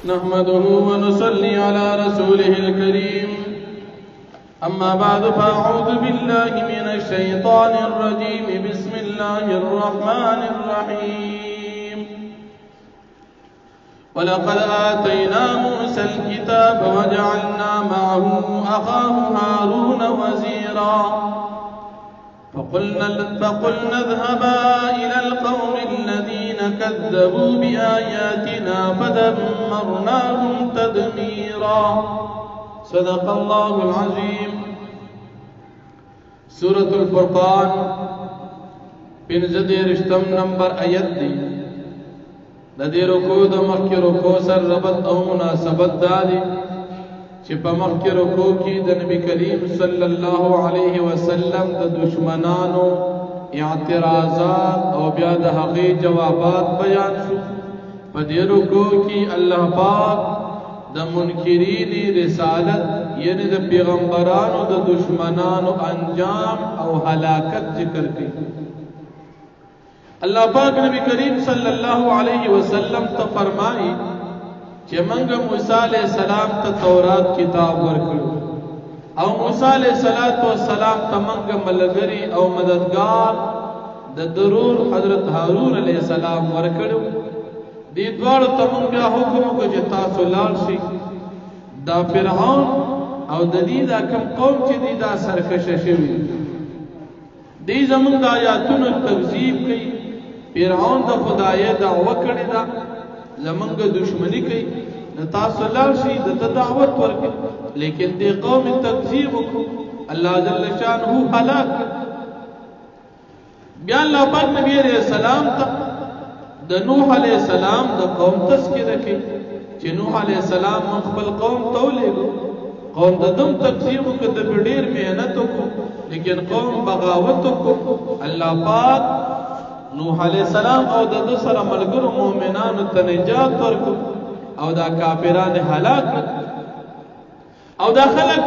نحمده ونصلي على رسوله الكريم أما بعد فأعوذ بالله من الشيطان الرجيم بسم الله الرحمن الرحيم ولقد آتينا موسى الكتاب وجعلنا معه أخاه هارون وزيرا فقلنا اذهبا إلى القوم الذين كذبوا بآياتنا فدمرناهم تدميرا صدق الله العظيم. سورة الفرقان پنځه نمبر آیت دی. د دې رکوع د مخکې رکوع سره ربط او مناسبت دادي چې په مخکې رکوع کې د نبی کریم صلی الله علیه وسلم د دشمنانو اعتراضات او بیا د هغې جوابات بیان شو. په دې رکوع کې الله پاک د منکرین رسالت یعنی د پیغمبرانو د دشمنانو انجام او هلاکت ذکر کړي. اللہ پاک نبی کریم صلی اللہ علیہ وسلم تا فرمائی کہ منگا موسیٰ علیہ السلام تا تورات کتاب ورکڑو او موسیٰ علیہ السلام تا منگا ملگری او مددگار دا ضرور حضرت ہارون علیہ السلام ورکڑو. دی دوار تا منگا حکم کو جتا سلال شی دا فرعون او دا دی دا کم قوم چی دی دا سرکش شوی دی زمان دا آیاتون تکذیب کئی. فرعون دا خدای دعوه کړی دا زمونږ دشمنی کوي د تاسو لار شي د دعوت ورکړي لیکن دې قوم تکذیب وکړو الله جل شانه هلاک. بیا الله پاک نبی علیہ السلام ته د نوح علیہ السلام د قوم تذکرہ کوي چې نوح علیہ السلام خپل قوم ته ولېږه. قوم د دم تکذیب وکړ د ډېر مهنت وکړو لیکن قوم بغاوت وکړو. الله پاک نوح علیہ السلام او د سره ملګرو مؤمنانو ته نجات ورکړ او دا کافران هلاک او دا خلک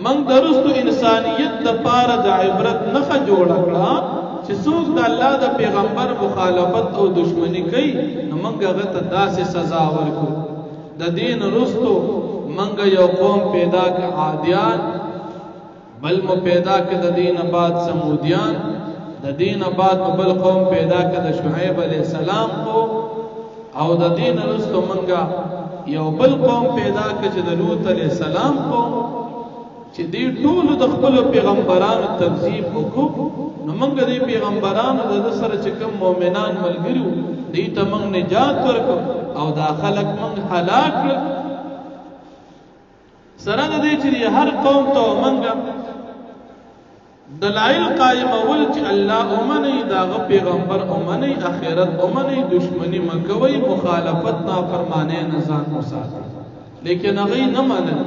من درستو انسانیت د پاره د عبرت نخ جوړ کړه چې څوک د الله د پیغمبر مخالفت او دشمنی کوي نو موږ هغه ته داسې سزا ورکړو. د دین رستو موږ یو قوم پیدا ک عادیان بل مو پیدا ک د دین بعد سمودیان د دین بعد بل قوم پیدا کړ د شعیب علیہ السلام کو او د دین رستو منګه یو بل قوم پیدا کړ چې د لوط علیہ السلام کو چې دی ټول د خپل پیغمبرانو تکذیب وکړو نو منګه دی پیغمبرانو د سره چې کوم مؤمنان ملګرو دی ته موږ نجات ورکړو او دا خلک موږ هلاک سره د دې چې هر قوم ته منګه دلائل قائم اول چې الله اومنی داغه پیغمبر اومنی اخرت اومنی دشمنی مکوي مخالفت نافرمانی نزان مساعد لیکن هغه نه منل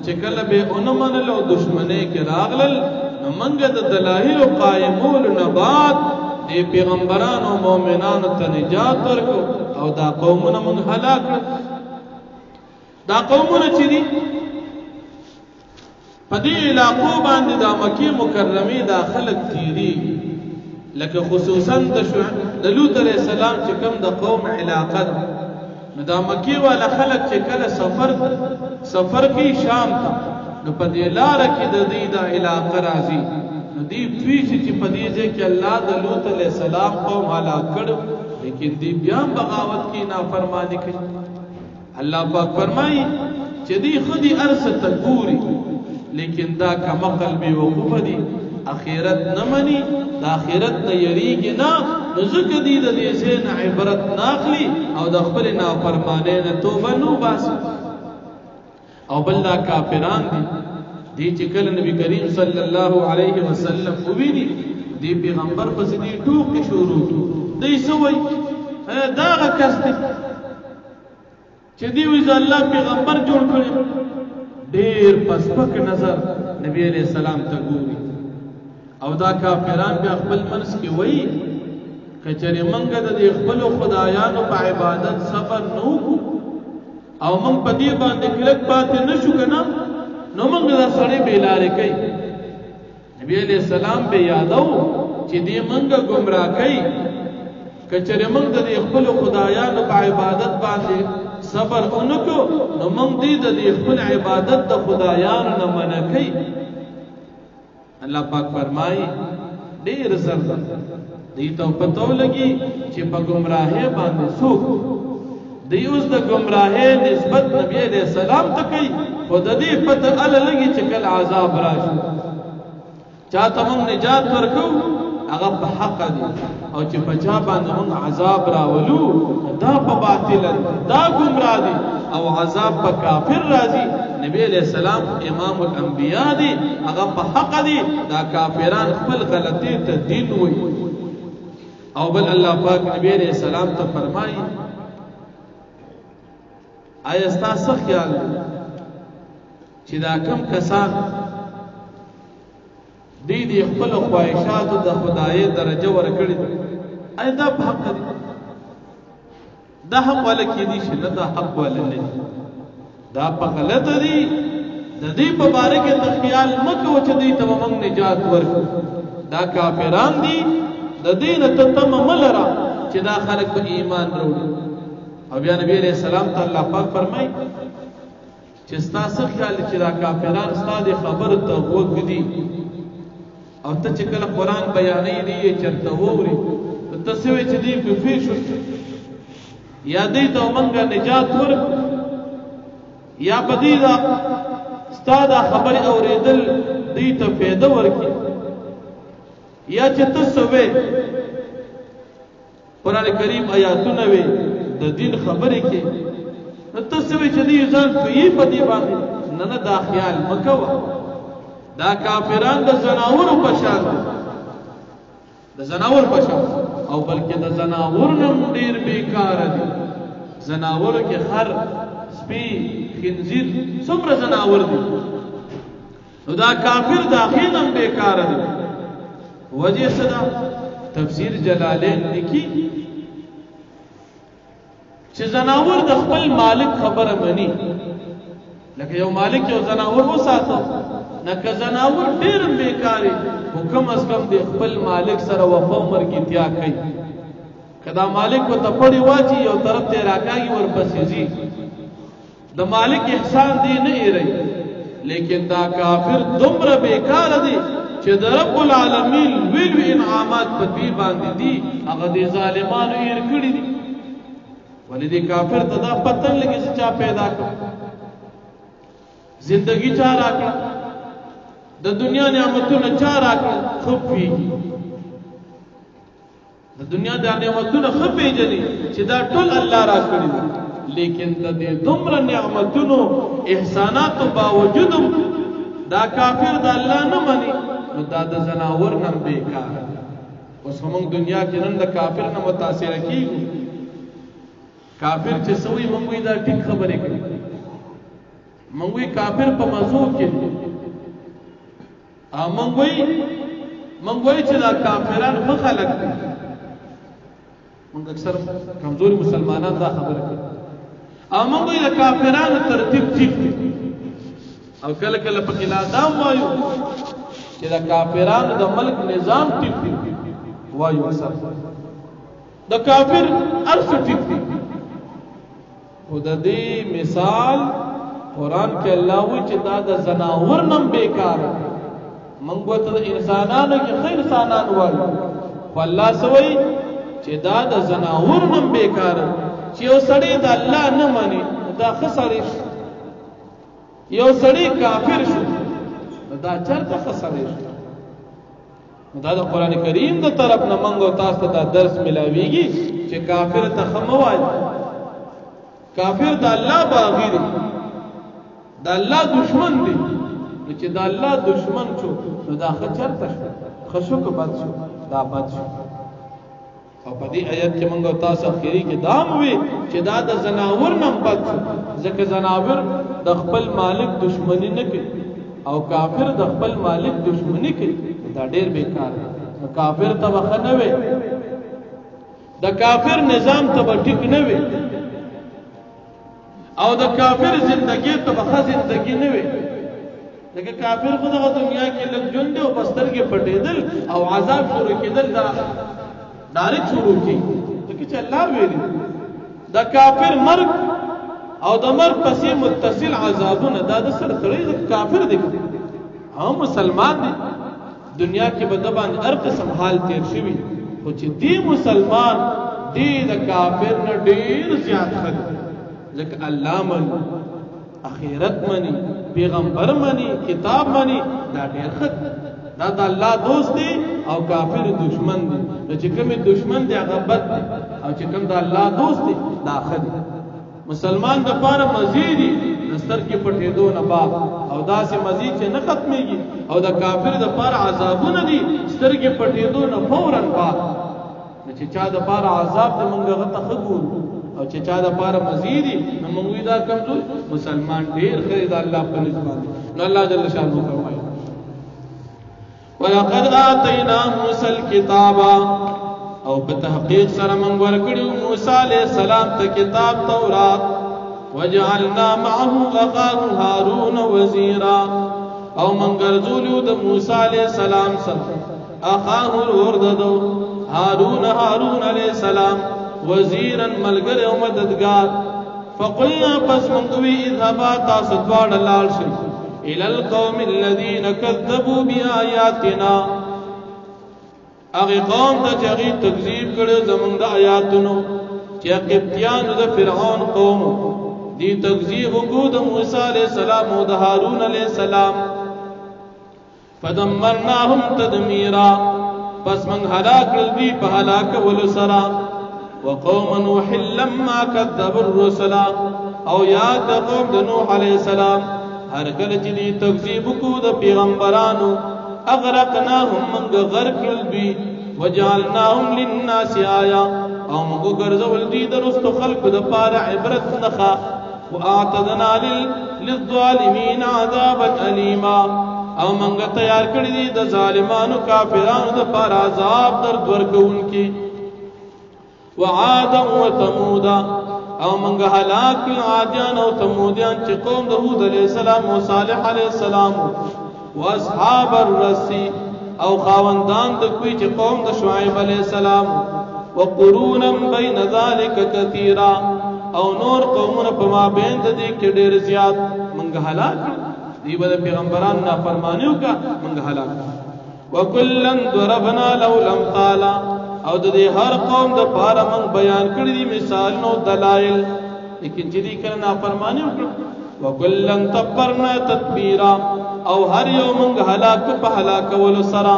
چې کله به اون منل او دشمنی کې راغلل نو منګه د دلائل قائمول نه بعد دی پیغمبرانو مؤمنانو ته نجات ورکو او دا قومونه موږ هلاک. دا قومونه چې دي پدې علاقو باندې د مکه مکرمه د خلک تیری لکه خصوصا د لوط علیہ السلام چې کوم د قوم علاقه نو د مکه والا خلک چې کله سفر کوي شام ته نو پدې لار کې د دې د علاقه راځي نو دې پیښ چې پدې ځکه الله د لوط علیہ السلام قوم هلاک کړ لیکن دې بیا بغاوت کې نافرمانی کوي. الله پاک فرمایي چې دې خودي ارسه تګوري لیکن دا کمقل بی وقوف دی اخیرت نمانی دا اخیرت نا یریگی نا نزک دی دا دیسے نا عبرت ناخلی او دا خبر نا فرمانے نا توبہ نو باسی او بل دا کافران دی چکل نبی کریم صلی اللہ علیہ وسلم ہوئی دی پیغمبر پس دی ٹوک شروع دی سوئی دا غا کس دی چی دیویز اللہ پیغمبر جوڑ کرے دیر پسپک نظر نبی علیہ السلام تا گوری او دا کافران بیا خپل منس کی وئی کچری منگا دا دی خپل خدایانو پا عبادت صبر نو او منگ پا دی باندے کلک پاتے نشو کنا نو منگ دا سڑے بیلارے کئی نبی علیہ السلام بے یادو چی دی منگا گمراہ کئی کچری منگ دا دی خپل خدایانو پا عبادت باندے صبر اونکو نو موږ دې د خپل عبادت د خدایانو نه منع کوي الله پاک فرمایي ډېر زر دې ته پتو لګي چې په گمراهۍ باندې څوک دی اوس د گمراهۍ نسبت نبی علیہ السلام ته کوي خو د دې پته ال لګي چې کله عذاب راشي چاته موږ نجات ورکو هغه په حق دي او چې په چا باندې موږ عذاب راولو دا په باطل دا گمراه دي او عذاب په کافر راځي نبی علیہ السلام امام الانبیاء دي هغه په حق دي دا کافران خپل غلطي ته دین وي او بل الله پاک نبی علیہ السلام ته فرمایي آیا ستاسو خیال چې دا کم کسان دې خپل خواهشاتو د خدای درجه ورکړي آیا دا په حق دي دا حق ولا کې دي چې نه دا حق ولا نه دا په غلط دي د دې په باره کې ته خیال مکو چې دې ته موږ نجات ورکړو دا کافران دي د دین ته تم ملرا چې دا خلک په ایمان وروړي او بیا نبی علیہ السلام ته الله پاک فرمای چې ستاسو خیال چې دا کافران ستاسو خبر ته وګدي او ته چې کله قران بیانې دی چرته ووري ته سوي چې دی په فیشو یا دې ته مونږه نجات ورک یا بدیدا ستاسو خبر اوریدل دې ته فایده ورکی یا چې ته سوي قران کریم آیاتونه وي د دین خبرې کې نو ته سوي چې دې ځان په دې باندې نه دا خیال مکوه دا کافران د زناور په شان د زناور په شان او بلکې د زناور نم ډیر بیکار دي زناور کې خر سپي خنزیر څومره زناور دي نو دا کافر دا خینم بیکار دي وجه صدا تفسیر جلالین لیکي چې زناور د خپل مالک خبره مني لکه یو مالک یو زناور وساتو نکه زناور ډیر بیکاری حکم از کم د خپل مالک سره وفا مرګتیا کوي کدا مالک کو تپړی واچي یو طرف ته راکاږي ورپسې زی د مالک احسان دی نه ایری لیکن دا کافر دومره بیکار دی چې د رب العالمین ویل انعامات په دې باندې دي هغه د ظالمانو ایر کړی دي ولې دې کافر ته دا پتن لګي چې چا پیدا کړ زندگی چا راکړه د دنیا نعمتونه چا راکړه خپي د دنیا د نعمتونه خپي جنې چې دا ټول الله راکړي لیکن د دې دومره نعمتونو احسانات باوجود دا کافر د الله نه مني نو دا د زناور نم بیکار اوس موږ دنیا کې نن د کافر نه متاثر کیږو کافر چې سوی موږ دا ټیک خبرې کوي موږ کافر په موضوع کې موږ چې دا کافران مخالک دي موږ اکثر کمزوري مسلمانان دا خبره کوي موږ دا کافرانو ترتیب ټیک دي او کله کله په کلا دا وایو چې دا کافرانو د ملک نظام ټیک دي وایو اکثر دا کافر ارس ټیک دي او د دې مثال قرآن کې الله وی چې دا د زناور نم بیکار منګ وته د انسانانو کې خیر انسانان وایي خو الله سوی چې دا د زناور نم بیکار چې یو سړی د الله نه مانی دا خسرې یو سړی کافر شو دا چرته خسرې دا د قرآن کریم د طرف نه منګو تاسو ته درس ملاويږي چې کافر ته خموای کافر د الله باغی دی دا الله دشمن دی چې دا الله دشمن شو نو دا خچر تش خشو کو بد شو دا بد شو او په دې آیت کې موږ تاسو اخیری کې دام وی چې دا د زناور نم بد شو ځکه زناور د خپل مالک دشمنی نه کوي او کافر د خپل مالک دشمنی کوي دا ډیر بیکار دی کافر ته وخنه وي د کافر نظام ته ټیک نه وي او د کافر زندگی ته بخا زندگی نه وي لکه کافر خو دغه دنیا کې لږ ژوند او بستر کې پټېدل او عذاب شروع کېدل دا ډایرکټ شروع کی ځکه چې الله ویلي د کافر مرګ او د مرګ پسې متصل عذابونه دا د سره تړي کافر دي او مسلمان دي دنیا کې به د باندې هر قسم حال تیر شوی خو چې دی مسلمان دی د کافر نه ډیر زیات خد ځکه الله مني اخرت مني پیغمبر مني کتاب مني دا ډیر خد دا د الله دوست دی او کافر دشمن دی چې کوم دشمن دی هغه بد دی او چې کوم د الله دوست دی دا خد مسلمان د پاره مزيدي نستر کې پټېدو نه بعد او داسې مزید چې نه ختميږي او د کافر د پاره عذابونه دي ستر کې پټېدو نه فورا بعد چې چا د پاره عذاب د منګه غته خګور او چې چا د پاره مزيدي نو موږ دا کمزور مسلمان ډیر خیر د الله په نسبت نو الله جل شانه فرمایي ولقد آتينا موسى الكتاب او په تحقیق سره موږ ورکړو موسی عليه السلام ته کتاب تورات وجعلنا معه اخاه هارون وزيرا او موږ ګرځولیو د موسی عليه السلام سره اخاه ورودو هارون عليه السلام وزيرا ملګری او مددگار فقلنا پس موږ وی اذهبا تاسو دواړه لاړ شئ الى القوم الذين كذبوا بآياتنا اغه قوم ته چې تکذیب کړي زمونږ د آیاتونو چې قبطیانو د فرعون قوم دي تکذیب وکړو د موسی عليه السلام او د هارون عليه السلام فدمرناهم تدمیرا پس من هلاک کړل په هلاک ول سرا وقوم نوح لما كذب الرسل او یاد د قوم د نوح عليه السلام هر کله چې دي تکذیب وکړو د پیغمبرانو اغرقناهم من غرق البي وجعلناهم للناس آية او موږ ګرځول دي د رستو خلق د پاره عبرت نخا واعتدنا للظالمين عذابا اليما او موږ تیار کړی دي د ظالمانو کافرانو د پاره عذاب درد ورکوونکي وعادا وثمود او موږ هلاک عادیان او ثمودیان چې قوم د هود علیہ السلام او صالح علیہ السلام واصحاب الرس او خاوندان د کوی چې قوم د شعیب علیہ السلام وقرونا بین ذلک کثیرا او نور قومونه په ما بین د دې کې ډېر زیات موږ هلاک دی به پیغمبران نافرمانیو کا موږ هلاک وکلن ضربنا له الامثال او د دې هر قوم د پاره موږ بیان کړی دي مثال نو دلایل لیکن چې دې کړه نافرمانی وکړه وکلن تبرنا تدبیرا او هر یو موږ هلاک په هلاکولو سره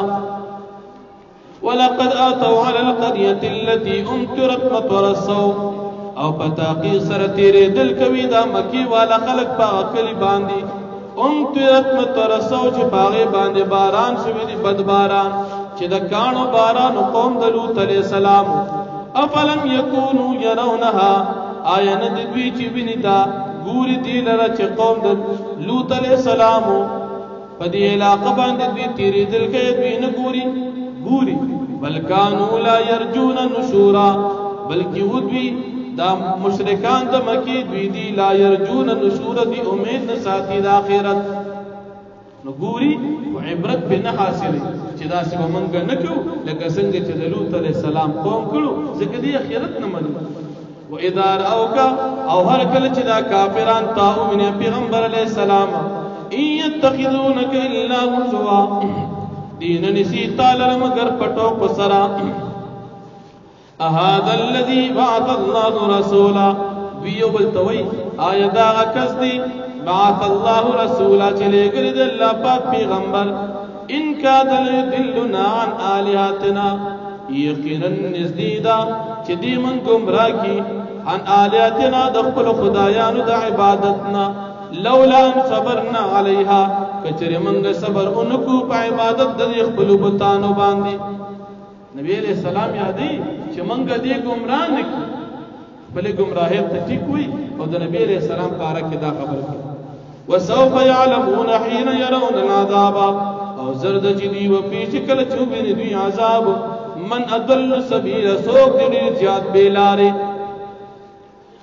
ولقد اتوا على القريه التي امطرت مطر السوء او پتاقی سره تیرې دل کوي دا مکی والا خلق په کلی باندې امطرت مطر السوء چې باغې باندې باران شوی دی بد باران چې د کانو باران قوم د لوط علیہ السلام افلم يكونوا يرونها آیان د دوی چې ویندا ګوري دی لره چې قوم د لوط علیہ السلام په دې علاقه باندې دوی تیرې دل کې دوی نه ګوري بل كانوا لا يرجون نشورا بلکې ودوی دا مشرکان د مکی دوی دی لا يرجون نشورا دی امید نه ساتي د آخرت نو ګوري او عبرت به نه حاصله چې دا څه مونږ نه کوو لکه څنګه چې د لوط علیہ السلام قوم کړو ځکه دی آخرت نه مني و اذا راوک او هر کله چې دا کافران تاوینه پیغمبر علیہ السلام ان يتخذونك الا هزوا دین نسی تعالی مگر پټو پسرا هذا الذي بعث الله رسولا ویو بلتوي آیدا کس دی بعث الله رسولا چلے گرد اللہ پاک پیغمبر ان کا دل دلنا عن آلیاتنا یقینا نزدیدا چی دی من گمراہ کی عن آلیاتنا دخل خدایانو دا عبادتنا لولا ان صبرنا علیها کچر منگ صبر انکو پا عبادت دا دی اخبلو بتانو باندی نبی علیہ السلام یادی چی منگ دی گمراہ نکی بلے گمراہیت تٹھیک ہوئی اور دا نبی علیہ السلام پارک دا خبر کی وسوف يعلمون حين يرون العذاب او زرد جدي وفي شكل چوبين دوی عذاب من اضل سبيل سوق دې زیات بیلاره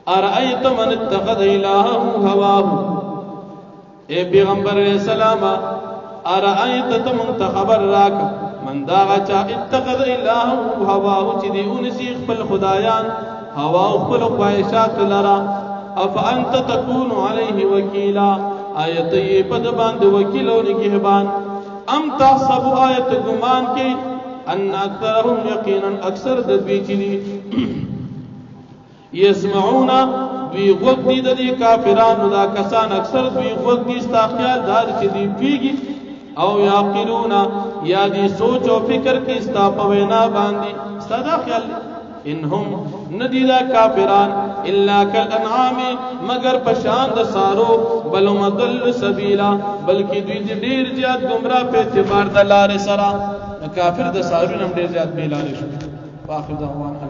ارأيت من اتخذ الهه هواه اے پیغمبر علیہ السلام ارأيت تمن خبر راک من دا چا اتخذ الهه هواه چې دی اونسي خپل خدایان هوا خپل خواهشات لرا افانت تكون عليه وکیلا آیت یہ پد باند وکیلوں نگہبان ام تحسب آیت گمان کے ان اکثرهم یقینا اکثر دوی چنی یسمعون دوی غوږ دي د دې کافرانو دا کسان اکثر دوی غوږ دي ستا خیال دار چې دی پیږي او یعقلون یا دی سوچ او فکر کې ستا په وینا باندې ستا دا خیال انهم ندیدا کافران الا کالانعام مگر پشان د سارو بل مضل سبیلا بلکې دوی ډیر زیات گمراه په اعتبار د لارې سره کافر د سارو نم ډیر زیات بیلاره شو واخر دعوانا